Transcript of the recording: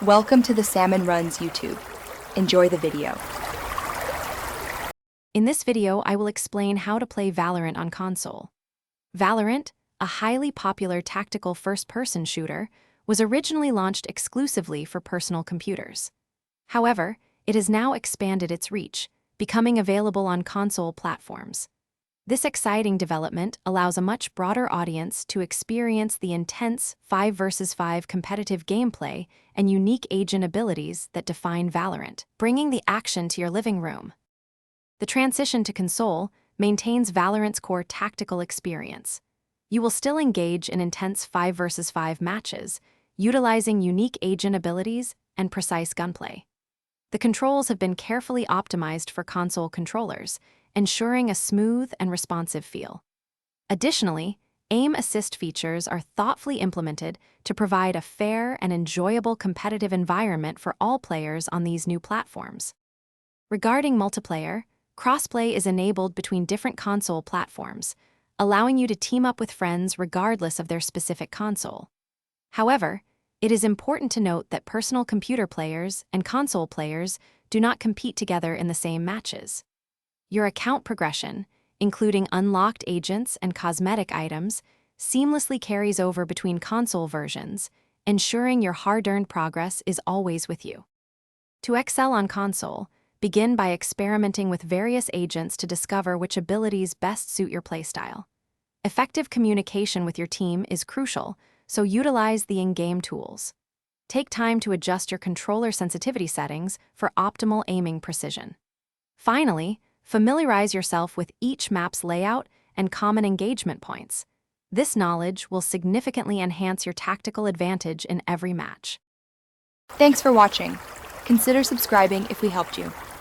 Welcome to the Salmon Runs YouTube. Enjoy the video. In this video, I will explain how to play Valorant on console. Valorant, a highly popular tactical first-person shooter, was originally launched exclusively for personal computers. However, it has now expanded its reach, becoming available on console platforms. This exciting development allows a much broader audience to experience the intense 5 versus 5 competitive gameplay and unique agent abilities that define Valorant, bringing the action to your living room. The transition to console maintains Valorant's core tactical experience. You will still engage in intense 5 versus 5 matches, utilizing unique agent abilities and precise gunplay. The controls have been carefully optimized for console controllers, ensuring a smooth and responsive feel. Additionally, aim assist features are thoughtfully implemented to provide a fair and enjoyable competitive environment for all players on these new platforms. Regarding multiplayer, crossplay is enabled between different console platforms, allowing you to team up with friends regardless of their specific console. However, it is important to note that personal computer players and console players do not compete together in the same matches. Your account progression, including unlocked agents and cosmetic items, seamlessly carries over between console versions, ensuring your hard-earned progress is always with you. To excel on console, begin by experimenting with various agents to discover which abilities best suit your playstyle. Effective communication with your team is crucial, so utilize the in-game tools. Take time to adjust your controller sensitivity settings for optimal aiming precision. Finally, familiarize yourself with each map's layout and common engagement points. This knowledge will significantly enhance your tactical advantage in every match. Thanks for watching. Consider subscribing if we helped you.